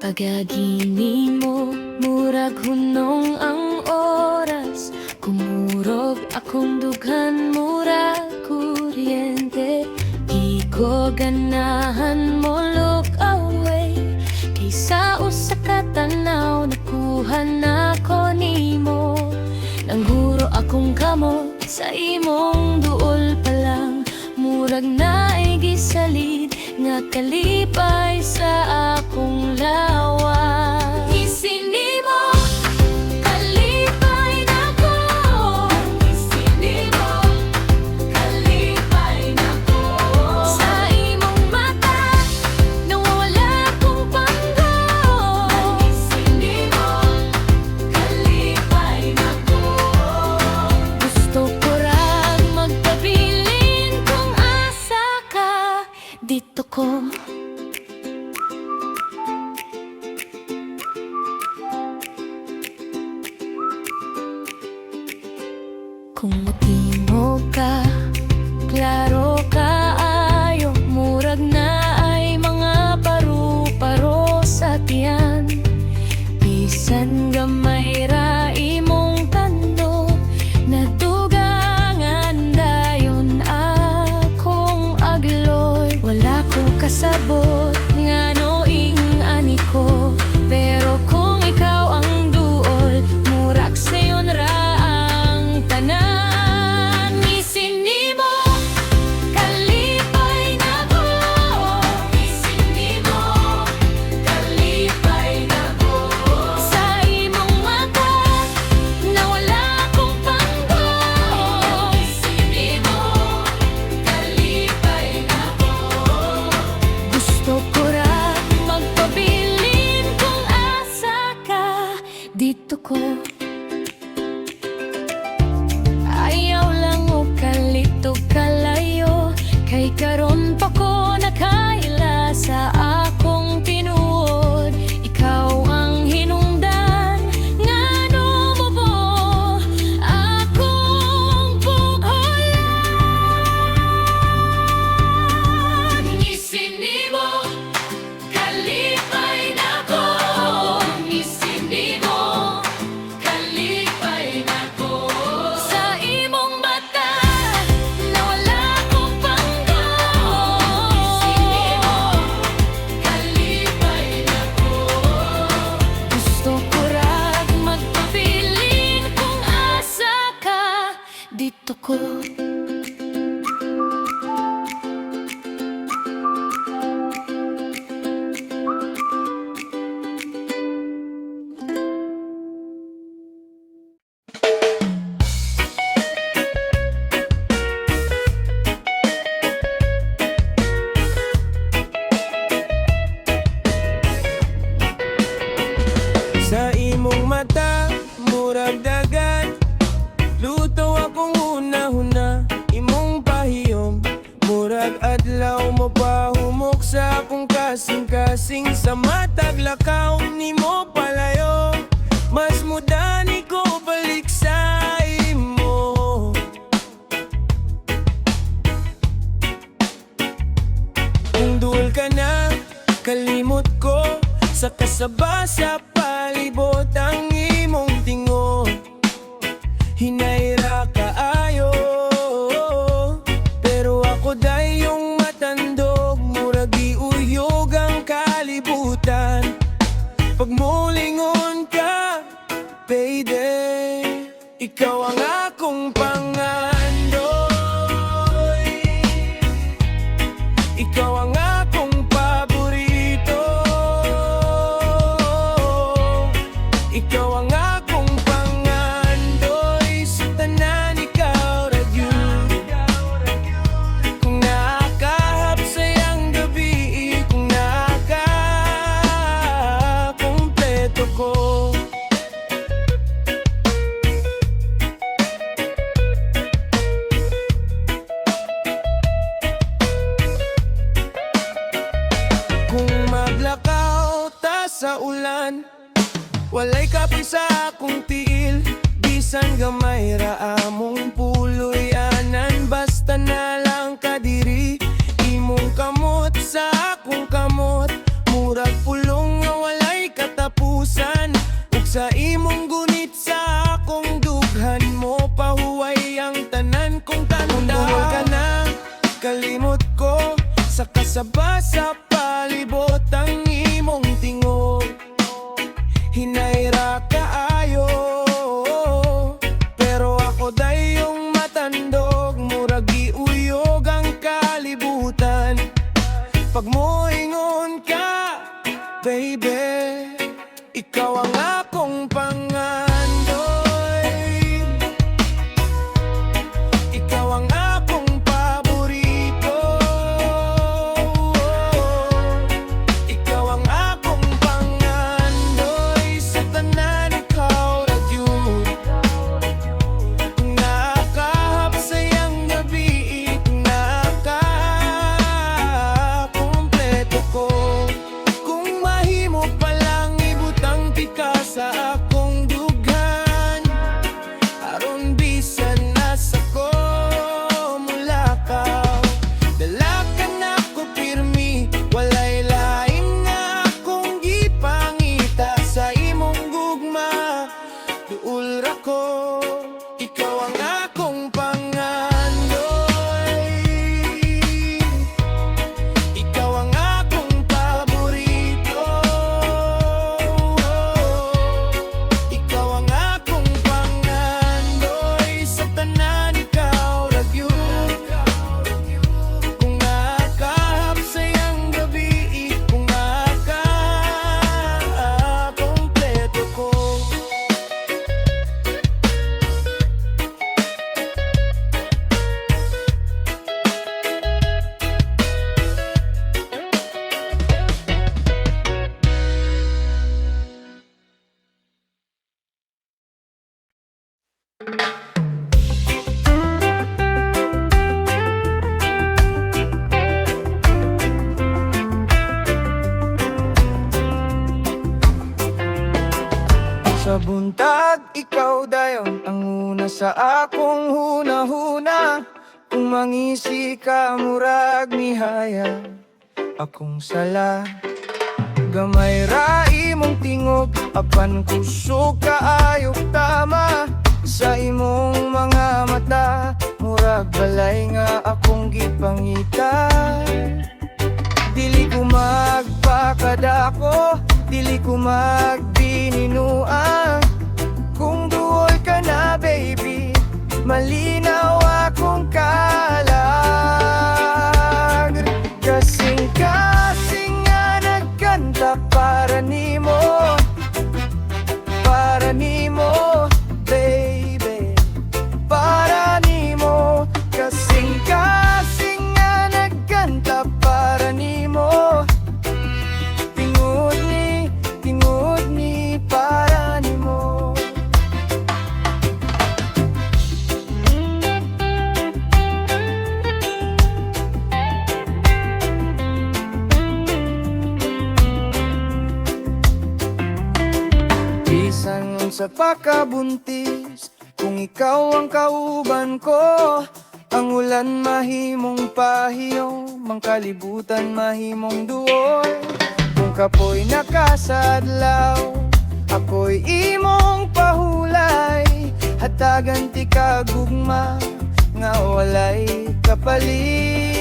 Pagagini mo, murag hunong ang oras. Kumurog akong dughan, murag kuryente. Di ko ganahan mo look away. Kaysa usa ka tanaw, nakuha na ko nimo. Nangguro akong kamot sa imong duol pa lang. Murag naay gisalid nga kalipay sa akong lawa. Isinimo, kalipay na ko. Isinimo, kalipay na ko. Sa imong mata, nawala kong panggol. Isinimo, kalipay na ko. Gusto ko rag magpabilin kung asa ka dito ko. Kung matino ka, klaro kaayo, murag na ay mga paru-paro sa tiyan. Bisan gamay ra imong tando, nadugangan dayon akong agloy. Wala ko kasabot nga noing ani ko, pero kung ikaw ang duol, murag sayon ra ang tanan. Isinimo, kalipay na ko. Isinimo, kalipay na ko. Sa imong mata, nawala kong panggol. Isinimo, kalipay na ko. Gusto ko ra magpabilin kung asa ka dito ko. Ayaw lang o kalito kalayo, kay karon pa ko nakaila sa akong tinuod. Ikaw ang hinungdan, ngano mo po akong pugholan. Isinimo, kalipay na ko. Isinimo, kalipay na ko. Sa imong mata, nawala kong panggol. Isinimo, kalipay na ko. Gusto ko rag magpabilin kung asa ka dito ko. Sa imong mata, murag dagat. Luto akong huna-huna, imong pahiyom. Murag adlaw mo pa humok sa akong kasing-kasing. Sa matag lakaw nimo palayo, mas muda ni ko balik sa imo. Kung duol ka na, kalimot ko. Sa kasaba sa palibot ang imong tingo. Hinayra kaayo, pero ako dayong matandog. Murag iuyog ang kalibutan pag mulingon ka, baby. Ikaw ang akong pangandoy, ikaw ang akong paborito. Ikaw ang akong pangandoy, sa tanan ikaw ra gyud. Kung nakahap sayang gabi, kung nakakumpleto ko. Kung maglakaw ta sa ulan, walay kapoy sa akong tiil. Bisan gamay ra among puloy anan, basta na lang kadiri. Imong kamot sa akong kamot, murag pulong nga walay kasaba sa palibot ang imong tingog. Hinayra kaayo, pero ako dayong matandog. Murag giuyog ang kalibutan pag moingon ka, baby. Ikaw ang akong pangandoy, ikaw ang akong paborito, ikaw ang akong pangandoy. Sa tanan ikaw ra gyud, nakahapsayang gabi, nakakumpleto ko. Kung mahimo pa lang ibutang tika sa akong dughan, aron bisan nasa ko mulakaw. Dala ka na ko pirmi, walay lain nga akong gipangita. Sa imong gugma, duol ra ko. Ikaw ang akong pangandoy, ikaw ang akong paborito, ikaw ang akong pangandoy. Sa tanan ikaw ra gyud, kung nakahapsayang gabi, kung nakakumpleto ko. Sa buntag, ikaw dayon ang una sa akong hunahuna. Kung mangisi ka, murag mihaya akong sala. Gamay ra imong tingog, apan kusog kaayok tama. Sa imong mga mata, murag balay nga akong gipangita. Dili ko magpakadako, dili ko magbininua. Kung duol ka na, baby, malinaw akong kalag. Kasing-kasing nga nagkanta para nimo, baby, para nimo. Kasing-kasing nga nagkanta para nimo, tingod ni para nimo. Bisan unsa pa kabuntis, kung ikaw ang kauban ko, ang ulan mahimong pahiyo, mangkalibutan mahimong duol. Kung kapoy nakasadlaw, ako'y imong pahulay. Hatagan ti kagugma, nga walay kapalit.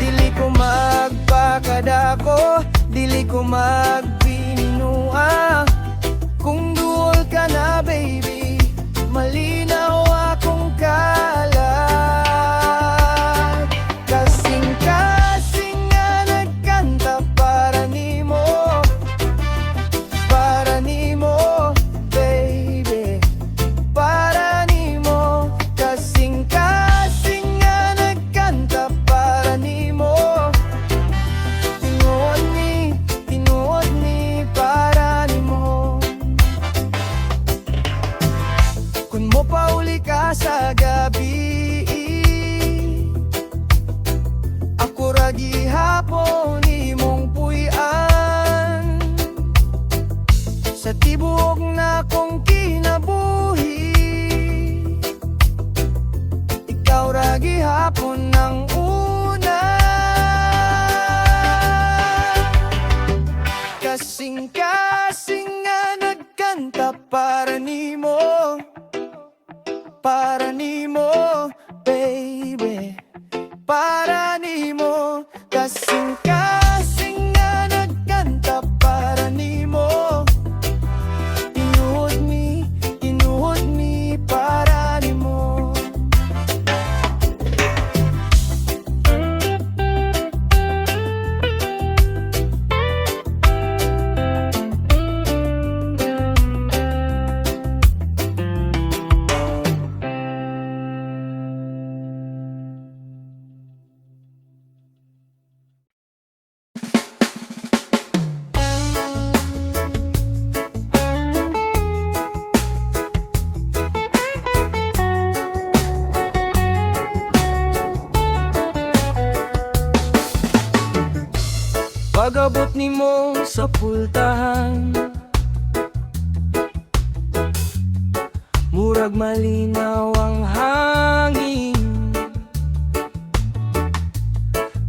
Dili ko magpakadako, dili ko magbininua. Kung duol ka na, baby, malinaw akong kalag. Kasing-kasing nga nagkanta para nimo, baby, para nimo. Kasing-kasing nga nagkanta para nimo, tinuod ni para nimo. Kung mo pauli ka sa gabi, ako ra gihapon imong puy-an. Sa tibuok na kong kinabuhi, ikaw ra gihapon ng una. Kasing-kasing nga nagkanta para nimo, baby, para nimo. imong sapultahan. Murag malinaw ang hangin,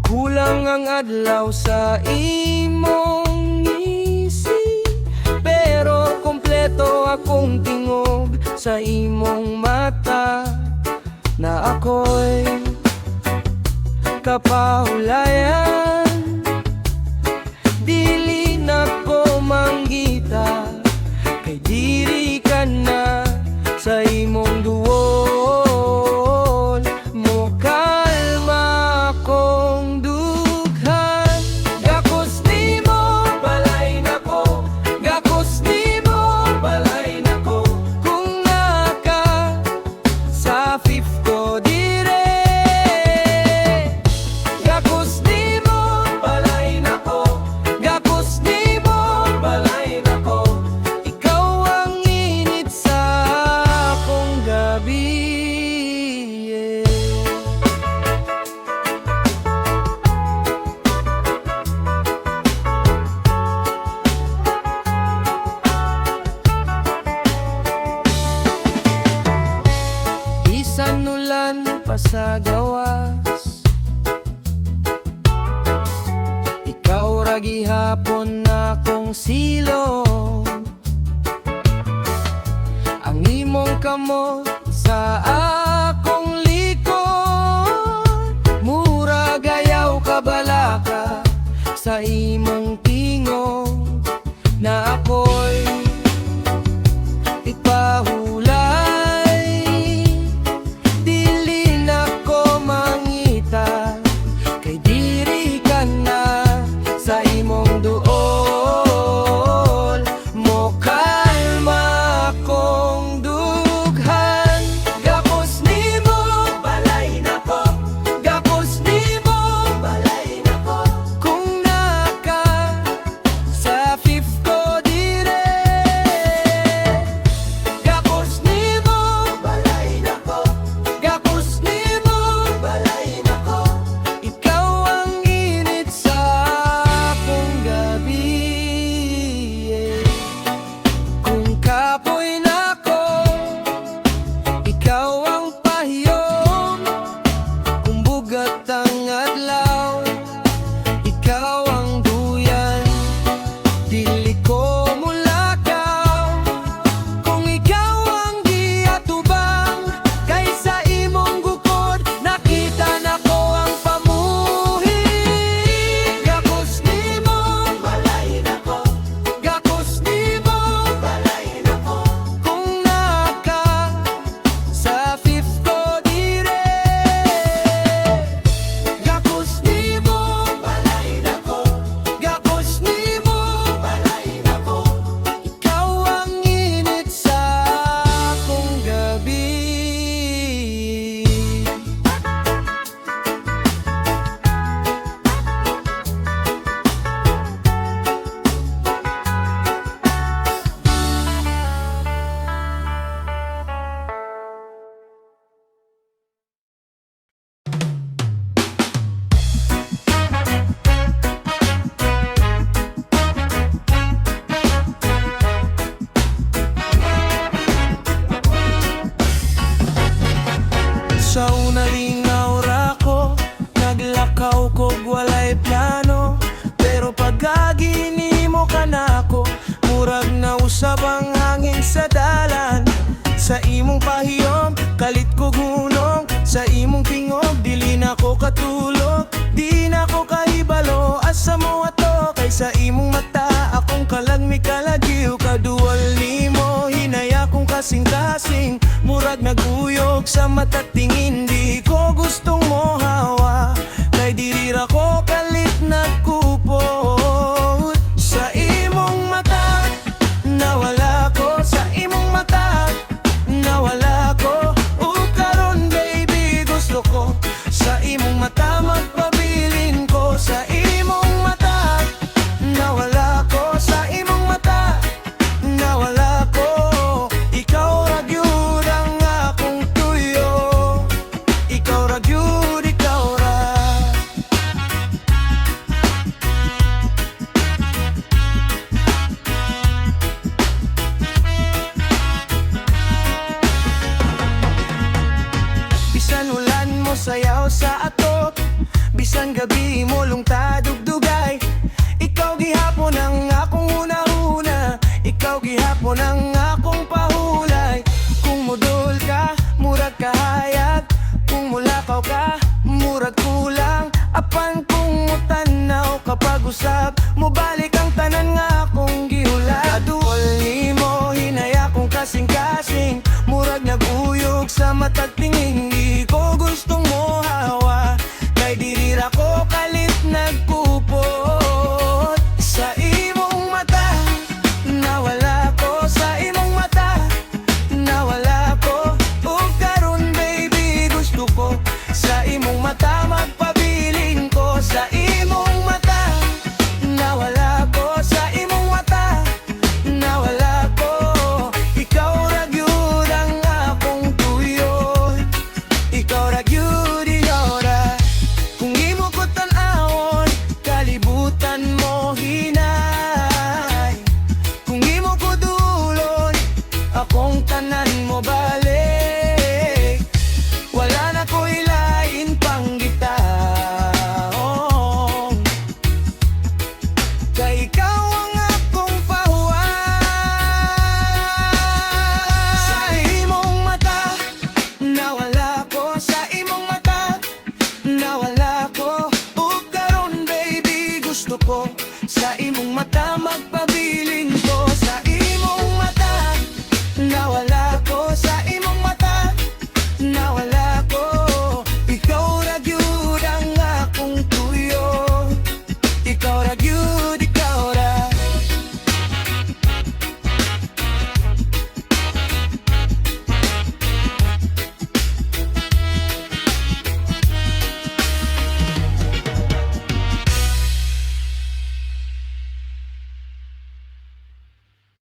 kulang ang adlaw sa imong isip, pero kompleto akong tingog sa imong mata, na ako'y kapahulayan. Dili na ko manggita, kay diri ka na sa imong duol. Mo kalma akong dughan, gakos nimo balay nako, gakos nimo balay nako. Kung naka sa fifth ko dire, gakos nimo balay nako, gakos nimo balay nako. Ikaw ang init sa akong gabi, yeah. Bisan ulan pa sa gawas, ikaw ra gihapon na kong silong. Ang imong kamot sa akong likod, mura gayaw kabalaka sa imong tingog, na ako'y ipahulay. Dili na ko mangita, kay diri ka na sa imong duol. Mo kalma akong dughan, gapos nimo balay nako, gapos nimo balay nako. Kung naka sa fifth ko dire, gapos nimo balay nako, gapos nimo balay nako. Ikaw ang init sa akong gabi, yeah. Kung kapoy nako, ikaw ang pahiyom. Kung bugat ang adlaw, ikaw ang duyan. Dili ko mulakaw kung ikaw ang giatubang, kaysa imong gukod nakita nako ang pamuhi. Gakos nimo balay nako, gakos nimo balay nako. Kung naka sa fifth ko dire, gakos nimo balay nako, gakos nimo balay nako. Ikaw ang init sa akong gabi. Sa unaling aura ko, naglakaw ko walay plano, pero pagkagini mo ka na ako, murag na usab ang hangin sa dalan. Sa imong pahiyom, kalit ko gunong, sa imong tingog, dili na ko katulog. Di na ko kahibalo, asa mo ato, kay sa imong mata, akong kalagmi kalagiw. Kadual nimo, hinaya kong kasing-kasing, murag naguyog sa mata tingin. Di ko gustong mo hawa, kay diri ra ko kalit nagkupot. Sa imong mata, nawala ko. Sa imong mata, nawala ko. Karon baby, gusto ko sa imong mata magpabilin ko. Sa imong mata, nawala ko. Sa imong mata, nawala ko. Ikaw ra gyud ang akong tuyo, ikaw ra gyud, sayaw sa ato. Bisan gabi mo lungta dugdugay. Ikaw gihapon ang akong una-una. Ikaw gihapon ang akong pahulay. Kung mudol ka, murag kahayag. Kung mulakaw ka, murag kulang. Apan kung mutanaw kapag usap, mubalik ang tanan nga akong gihulat. Kaduol ni mo, hinaya kong kasing-kasing. Murag naguyog sa matag tingin.